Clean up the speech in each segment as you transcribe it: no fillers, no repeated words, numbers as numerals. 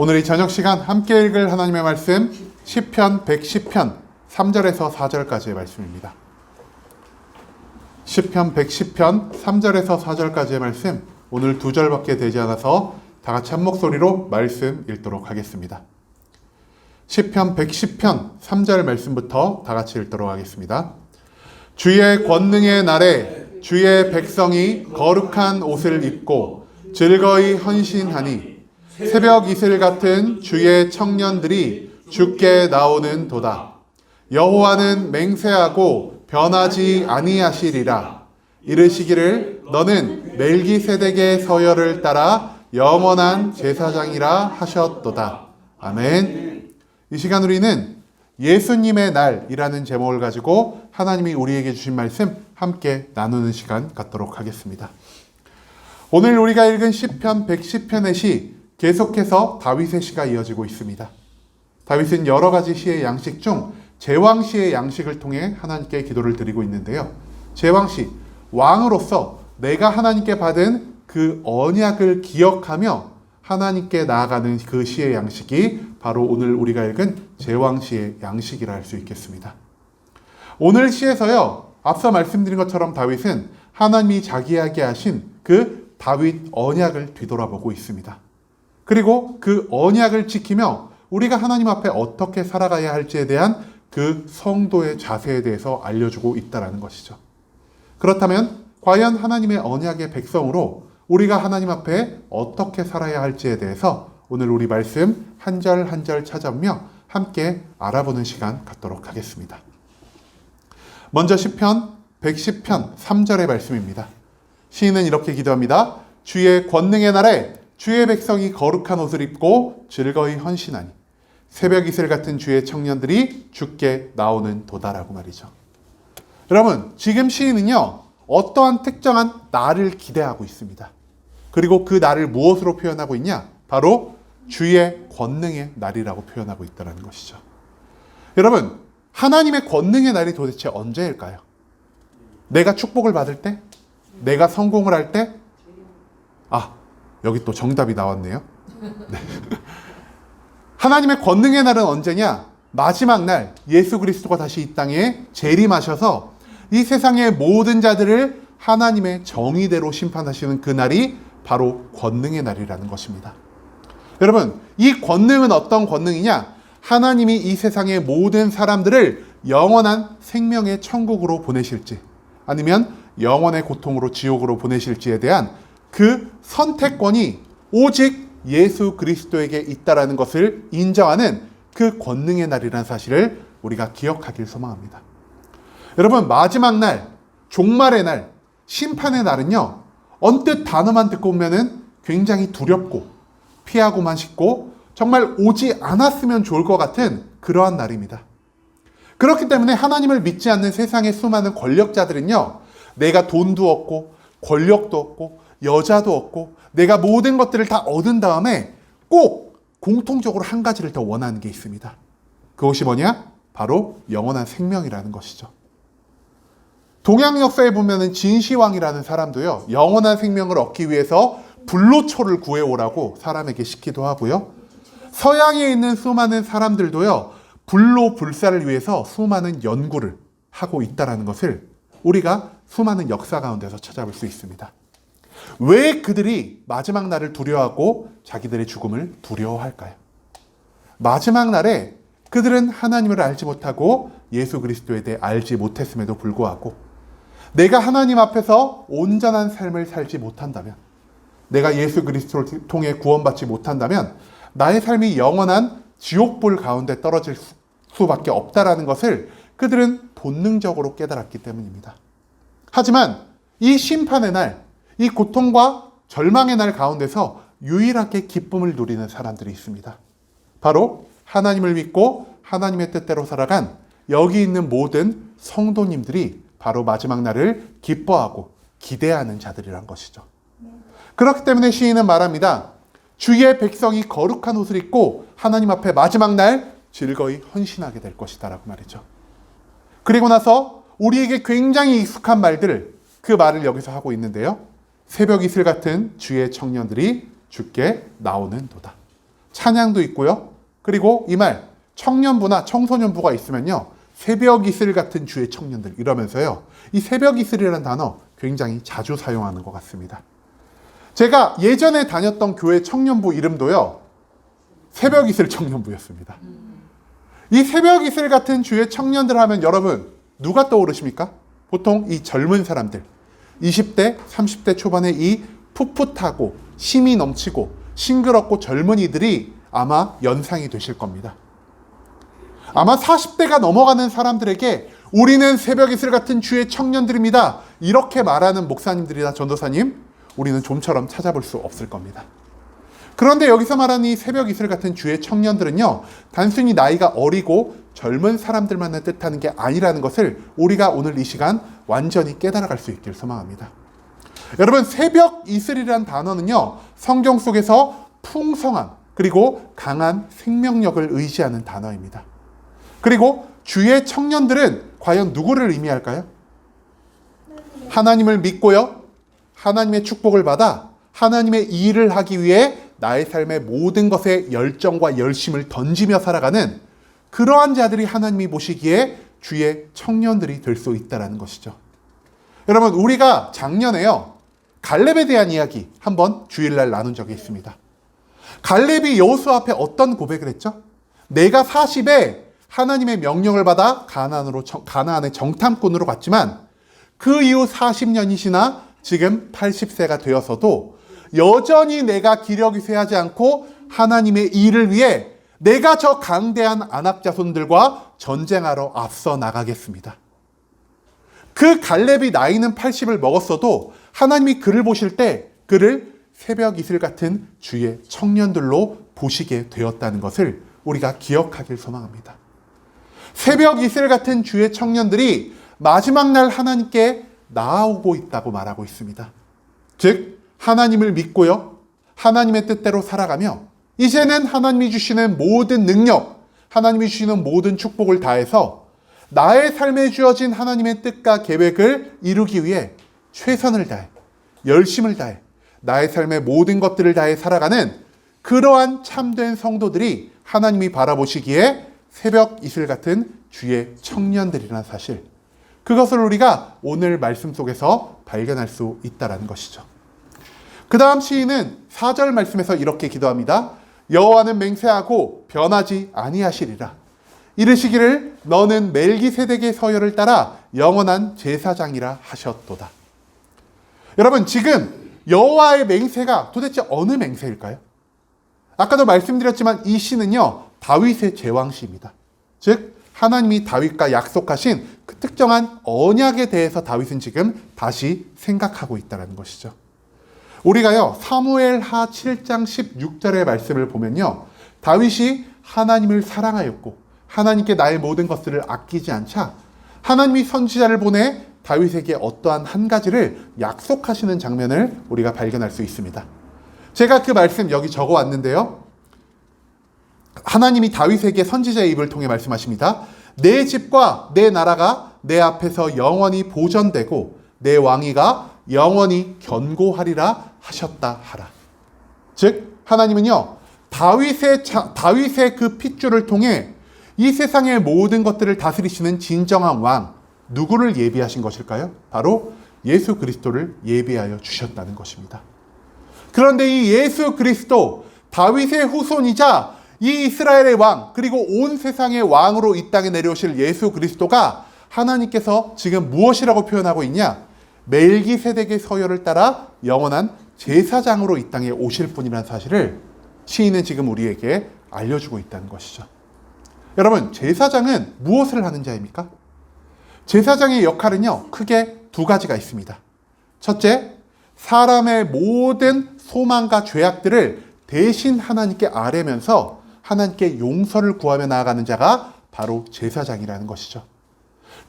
오늘 이 저녁 시간 함께 읽을 하나님의 말씀 시편 110편 3절에서 4절까지의 말씀입니다. 시편 110편 3절에서 4절까지의 말씀, 오늘 2절밖에 되지 않아서 다 같이 한 목소리로 말씀 읽도록 하겠습니다. 시편 110편 3절 말씀부터 다 같이 읽도록 하겠습니다. 주의 권능의 날에 주의 백성이 거룩한 옷을 입고 즐거이 헌신하니 새벽 이슬 같은 주의 청년들이 주께 나오는 도다. 여호와는 맹세하고 변하지 아니하시리라. 이르시기를 너는 멜기세덱의 서열을 따라 영원한 제사장이라 하셨도다. 아멘. 이 시간 우리는 예수님의 날이라는 제목을 가지고 하나님이 우리에게 주신 말씀 함께 나누는 시간 갖도록 하겠습니다. 오늘 우리가 읽은 시편 110편의 시, 계속해서 다윗의 시가 이어지고 있습니다. 다윗은 여러 가지 시의 양식 중 제왕시의 양식을 통해 하나님께 기도를 드리고 있는데요. 제왕시, 왕으로서 내가 하나님께 받은 그 언약을 기억하며 하나님께 나아가는 그 시의 양식이 바로 오늘 우리가 읽은 제왕시의 양식이라 할 수 있겠습니다. 오늘 시에서요, 앞서 말씀드린 것처럼 다윗은 하나님이 자기에게 하신 그 다윗 언약을 뒤돌아보고 있습니다. 그리고 그 언약을 지키며 우리가 하나님 앞에 어떻게 살아가야 할지에 대한 그 성도의 자세에 대해서 알려주고 있다는 것이죠. 그렇다면 과연 하나님의 언약의 백성으로 우리가 하나님 앞에 어떻게 살아야 할지에 대해서 오늘 우리 말씀 한 절 한 절 찾아보며 함께 알아보는 시간 갖도록 하겠습니다. 먼저 시편 110편 3절의 말씀입니다. 시인은 이렇게 기도합니다. 주의 권능의 날에 주의 백성이 거룩한 옷을 입고 즐거이 헌신하니 새벽 이슬 같은 주의 청년들이 주께 나오는 도다라고 말이죠. 여러분, 지금 시인은요, 어떠한 특정한 날을 기대하고 있습니다. 그리고 그 날을 무엇으로 표현하고 있냐? 바로 주의 권능의 날이라고 표현하고 있다는 것이죠. 여러분, 하나님의 권능의 날이 도대체 언제일까요? 내가 축복을 받을 때? 내가 성공을 할 때? 여기 또 정답이 나왔네요. 네. 하나님의 권능의 날은 언제냐? 마지막 날 예수 그리스도가 다시 이 땅에 재림하셔서 이 세상의 모든 자들을 하나님의 정의대로 심판하시는 그 날이 바로 권능의 날이라는 것입니다. 여러분, 이 권능은 어떤 권능이냐? 하나님이 이 세상의 모든 사람들을 영원한 생명의 천국으로 보내실지 아니면 영원의 고통으로 지옥으로 보내실지에 대한 그 선택권이 오직 예수 그리스도에게 있다라는 것을 인정하는 그 권능의 날이라는 사실을 우리가 기억하길 소망합니다. 여러분, 마지막 날, 종말의 날, 심판의 날은요, 언뜻 단어만 듣고 보면은 굉장히 두렵고 피하고만 싶고 정말 오지 않았으면 좋을 것 같은 그러한 날입니다. 그렇기 때문에 하나님을 믿지 않는 세상의 수많은 권력자들은요, 내가 돈도 얻고 권력도 얻고 여자도 얻고 내가 모든 것들을 다 얻은 다음에 꼭 공통적으로 한 가지를 더 원하는 게 있습니다. 그것이 뭐냐? 바로 영원한 생명이라는 것이죠. 동양 역사에 보면은 진시황이라는 사람도요, 영원한 생명을 얻기 위해서 불로초를 구해오라고 사람에게 시키기도 하고요. 서양에 있는 수많은 사람들도요, 불로 불사를 위해서 수많은 연구를 하고 있다는 것을 우리가 수많은 역사 가운데서 찾아볼 수 있습니다. 왜 그들이 마지막 날을 두려워하고 자기들의 죽음을 두려워할까요? 마지막 날에 그들은 하나님을 알지 못하고 예수 그리스도에 대해 알지 못했음에도 불구하고 내가 하나님 앞에서 온전한 삶을 살지 못한다면, 내가 예수 그리스도를 통해 구원받지 못한다면 나의 삶이 영원한 지옥불 가운데 떨어질 수밖에 없다라는 것을 그들은 본능적으로 깨달았기 때문입니다. 하지만 이 심판의 날, 이 고통과 절망의 날 가운데서 유일하게 기쁨을 누리는 사람들이 있습니다. 바로 하나님을 믿고 하나님의 뜻대로 살아간 여기 있는 모든 성도님들이 바로 마지막 날을 기뻐하고 기대하는 자들이란 것이죠. 그렇기 때문에 시인은 말합니다. 주의 백성이 거룩한 옷을 입고 하나님 앞에 마지막 날 즐거이 헌신하게 될 것이다 라고 말이죠. 그리고 나서 우리에게 굉장히 익숙한 말들, 그 말을 여기서 하고 있는데요. 새벽 이슬 같은 주의 청년들이 주께 나오는 도다. 찬양도 있고요. 그리고 이 말 청년부나 청소년부가 있으면요. 새벽 이슬 같은 주의 청년들 이러면서요. 이 새벽 이슬이라는 단어 굉장히 자주 사용하는 것 같습니다. 제가 예전에 다녔던 교회 청년부 이름도요. 새벽 이슬 청년부였습니다. 이 새벽 이슬 같은 주의 청년들 하면 여러분 누가 떠오르십니까? 보통 이 젊은 사람들 20대, 30대 초반의 이 풋풋하고 힘이 넘치고 싱그럽고 젊은이들이 아마 연상이 되실 겁니다. 아마 40대가 넘어가는 사람들에게 우리는 새벽 이슬 같은 주의 청년들입니다. 이렇게 말하는 목사님들이나 전도사님, 우리는 좀처럼 찾아볼 수 없을 겁니다. 그런데 여기서 말하는 이 새벽 이슬 같은 주의 청년들은요, 단순히 나이가 어리고 젊은 사람들만을 뜻하는 게 아니라는 것을 우리가 오늘 이 시간 완전히 깨달아갈 수 있길 소망합니다. 여러분, 새벽 이슬이라는 단어는요, 성경 속에서 풍성한 그리고 강한 생명력을 의지하는 단어입니다. 그리고 주의 청년들은 과연 누구를 의미할까요? 하나님을 믿고요, 하나님의 축복을 받아 하나님의 일을 하기 위해 나의 삶의 모든 것에 열정과 열심을 던지며 살아가는 그러한 자들이 하나님이 보시기에 주의 청년들이 될 수 있다는 것이죠. 여러분, 우리가 작년에요, 갈렙에 대한 이야기 한번 주일날 나눈 적이 있습니다. 갈렙이 여호수아 앞에 어떤 고백을 했죠? 내가 40에 하나님의 명령을 받아 가나안의 정탐꾼으로 갔지만 그 이후 40년이 지나 지금 80세가 되어서도 여전히 내가 기력이 쇠하지 않고 하나님의 일을 위해 내가 저 강대한 아낙 자손들과 전쟁하러 앞서 나가겠습니다. 그 갈렙이 나이는 80을 먹었어도 하나님이 그를 보실 때 그를 새벽 이슬 같은 주의 청년들로 보시게 되었다는 것을 우리가 기억하길 소망합니다. 새벽 이슬 같은 주의 청년들이 마지막 날 하나님께 나아오고 있다고 말하고 있습니다. 즉 하나님을 믿고요, 하나님의 뜻대로 살아가며 이제는 하나님이 주시는 모든 능력, 하나님이 주시는 모든 축복을 다해서 나의 삶에 주어진 하나님의 뜻과 계획을 이루기 위해 최선을 다해, 열심을 다해 나의 삶의 모든 것들을 다해 살아가는 그러한 참된 성도들이 하나님이 바라보시기에 새벽 이슬 같은 주의 청년들이라는 사실, 그것을 우리가 오늘 말씀 속에서 발견할 수 있다는 것이죠. 그 다음 시인은 4절 말씀에서 이렇게 기도합니다. 여호와는 맹세하고 변하지 아니하시리라. 이르시기를 너는 멜기세덱의 서열을 따라 영원한 제사장이라 하셨도다. 여러분, 지금 여호와의 맹세가 도대체 어느 맹세일까요? 아까도 말씀드렸지만 이 시는요, 다윗의 제왕시입니다. 즉 하나님이 다윗과 약속하신 그 특정한 언약에 대해서 다윗은 지금 다시 생각하고 있다는 것이죠. 우리가요, 사무엘하 7장 16절의 말씀을 보면요, 다윗이 하나님을 사랑하였고 하나님께 나의 모든 것들을 아끼지 않자 하나님이 선지자를 보내 다윗에게 어떠한 한 가지를 약속하시는 장면을 우리가 발견할 수 있습니다. 제가 그 말씀 여기 적어 왔는데요, 하나님이 다윗에게 선지자의 입을 통해 말씀하십니다. 내 집과 내 나라가 내 앞에서 영원히 보전되고 내 왕위가 영원히 견고하리라 하셨다 하라. 즉 하나님은요, 다윗의 그 핏줄을 통해 이 세상의 모든 것들을 다스리시는 진정한 왕, 누구를 예비하신 것일까요? 바로 예수 그리스도를 예비하여 주셨다는 것입니다. 그런데 이 예수 그리스도, 다윗의 후손이자 이 이스라엘의 왕, 그리고 온 세상의 왕으로 이 땅에 내려오실 예수 그리스도가 하나님께서 지금 무엇이라고 표현하고 있냐? 멜기세덱의 서열을 따라 영원한 제사장으로 이 땅에 오실 분이라는 사실을 시인은 지금 우리에게 알려주고 있다는 것이죠. 여러분, 제사장은 무엇을 하는 자입니까? 제사장의 역할은요, 크게 두 가지가 있습니다. 첫째, 사람의 모든 소망과 죄악들을 대신 하나님께 아뢰면서 하나님께 용서를 구하며 나아가는 자가 바로 제사장이라는 것이죠.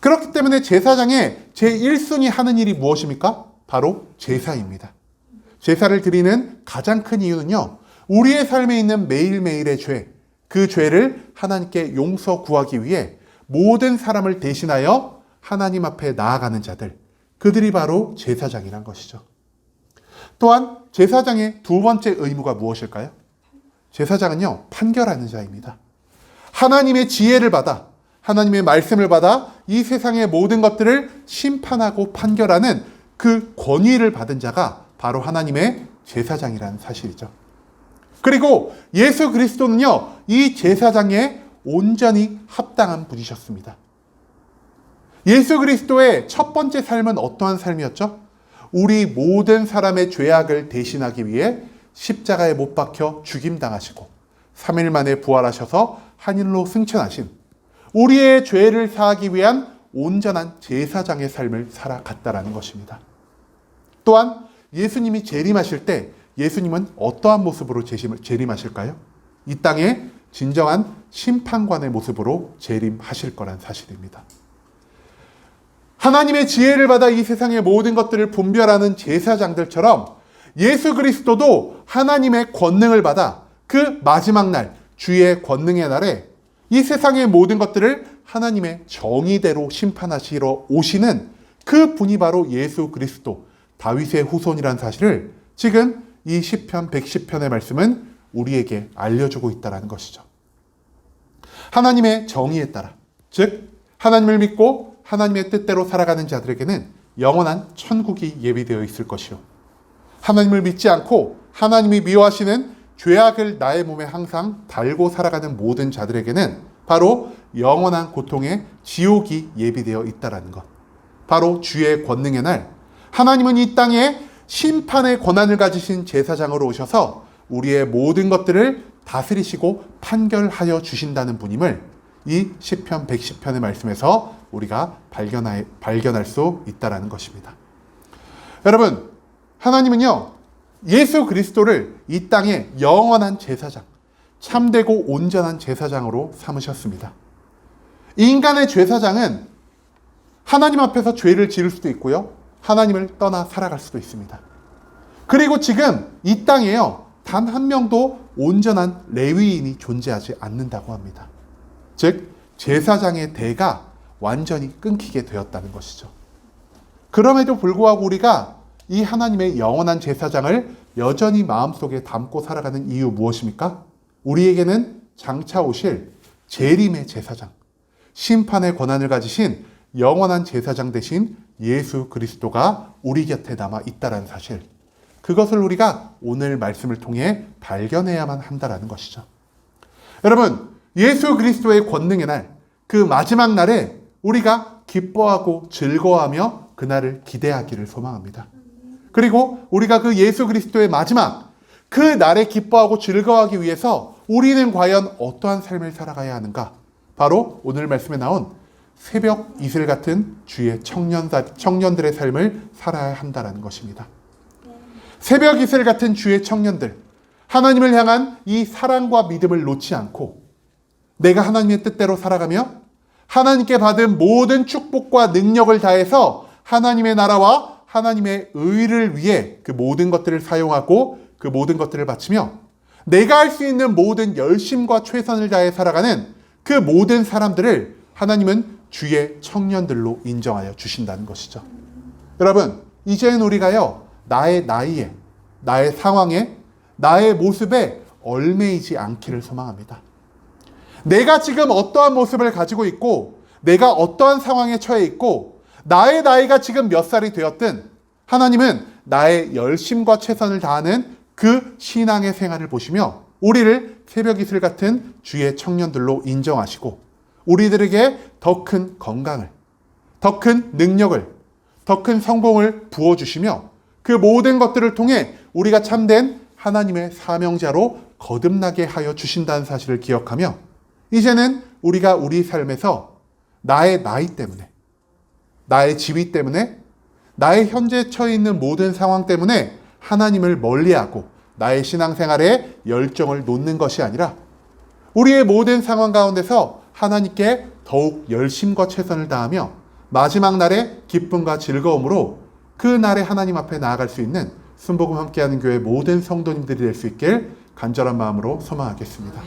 그렇기 때문에 제사장의 제1순위 하는 일이 무엇입니까? 바로 제사입니다. 제사를 드리는 가장 큰 이유는요, 우리의 삶에 있는 매일매일의 죄, 그 죄를 하나님께 용서 구하기 위해 모든 사람을 대신하여 하나님 앞에 나아가는 자들, 그들이 바로 제사장이란 것이죠. 또한 제사장의 두 번째 의무가 무엇일까요? 제사장은요, 판결하는 자입니다. 하나님의 지혜를 받아, 하나님의 말씀을 받아 이 세상의 모든 것들을 심판하고 판결하는 그 권위를 받은 자가 바로 하나님의 제사장이라는 사실이죠. 그리고 예수 그리스도는요, 이 제사장에 온전히 합당한 분이셨습니다. 예수 그리스도의 첫 번째 삶은 어떠한 삶이었죠? 우리 모든 사람의 죄악을 대신하기 위해 십자가에 못 박혀 죽임당하시고 3일 만에 부활하셔서 하늘로 승천하신 우리의 죄를 사하기 위한 온전한 제사장의 삶을 살아갔다라는 것입니다. 또한 예수님이 재림하실 때 예수님은 어떠한 모습으로 재림하실까요? 이 땅에 진정한 심판관의 모습으로 재림하실 거란 사실입니다. 하나님의 지혜를 받아 이 세상의 모든 것들을 분별하는 제사장들처럼 예수 그리스도도 하나님의 권능을 받아 그 마지막 날, 주의 권능의 날에 이 세상의 모든 것들을 하나님의 정의대로 심판하시러 오시는 그 분이 바로 예수 그리스도, 다윗의 후손이라는 사실을 지금 이 시편 110편의 말씀은 우리에게 알려주고 있다는 것이죠. 하나님의 정의에 따라, 즉 하나님을 믿고 하나님의 뜻대로 살아가는 자들에게는 영원한 천국이 예비되어 있을 것이요, 하나님을 믿지 않고 하나님이 미워하시는 죄악을 나의 몸에 항상 달고 살아가는 모든 자들에게는 바로 영원한 고통의 지옥이 예비되어 있다는 것. 바로 주의 권능의 날, 하나님은 이 땅에 심판의 권한을 가지신 제사장으로 오셔서 우리의 모든 것들을 다스리시고 판결하여 주신다는 분임을 이 시편 110편의 말씀에서 우리가 발견할 수 있다는 것입니다. 여러분, 하나님은요, 예수 그리스도를 이 땅에 영원한 제사장, 참되고 온전한 제사장으로 삼으셨습니다. 인간의 제사장은 하나님 앞에서 죄를 지을 수도 있고요, 하나님을 떠나 살아갈 수도 있습니다. 그리고 지금 이 땅에요, 단 한 명도 온전한 레위인이 존재하지 않는다고 합니다. 즉 제사장의 대가 완전히 끊기게 되었다는 것이죠. 그럼에도 불구하고 우리가 이 하나님의 영원한 제사장을 여전히 마음속에 담고 살아가는 이유 무엇입니까? 우리에게는 장차 오실 재림의 제사장, 심판의 권한을 가지신 영원한 제사장 되신 예수 그리스도가 우리 곁에 남아 있다는 사실, 그것을 우리가 오늘 말씀을 통해 발견해야만 한다는 것이죠. 여러분, 예수 그리스도의 권능의 날, 그 마지막 날에 우리가 기뻐하고 즐거워하며 그날을 기대하기를 소망합니다. 그리고 우리가 그 예수 그리스도의 마지막 그 날에 기뻐하고 즐거워하기 위해서 우리는 과연 어떠한 삶을 살아가야 하는가? 바로 오늘 말씀에 나온 새벽 이슬 같은 주의 청년들의 삶을 살아야 한다는 것입니다. 새벽 이슬 같은 주의 청년들, 하나님을 향한 이 사랑과 믿음을 놓지 않고 내가 하나님의 뜻대로 살아가며 하나님께 받은 모든 축복과 능력을 다해서 하나님의 나라와 하나님의 의를 위해 그 모든 것들을 사용하고 그 모든 것들을 바치며 내가 할 수 있는 모든 열심과 최선을 다해 살아가는 그 모든 사람들을 하나님은 주의 청년들로 인정하여 주신다는 것이죠. 여러분, 이제는 우리가요, 나의 나이에, 나의 상황에, 나의 모습에 얽매이지 않기를 소망합니다. 내가 지금 어떠한 모습을 가지고 있고 내가 어떠한 상황에 처해 있고 나의 나이가 지금 몇 살이 되었든 하나님은 나의 열심과 최선을 다하는 그 신앙의 생활을 보시며 우리를 새벽 이슬 같은 주의 청년들로 인정하시고 우리들에게 더 큰 건강을, 더 큰 능력을, 더 큰 성공을 부어주시며 그 모든 것들을 통해 우리가 참된 하나님의 사명자로 거듭나게 하여 주신다는 사실을 기억하며 이제는 우리가 우리 삶에서 나의 나이 때문에, 나의 지위 때문에, 나의 현재 처해 있는 모든 상황 때문에 하나님을 멀리하고 나의 신앙생활에 열정을 놓는 것이 아니라 우리의 모든 상황 가운데서 하나님께 더욱 열심과 최선을 다하며 마지막 날의 기쁨과 즐거움으로 그 날에 하나님 앞에 나아갈 수 있는 순복음 함께하는 교회 모든 성도님들이 될 수 있길 간절한 마음으로 소망하겠습니다.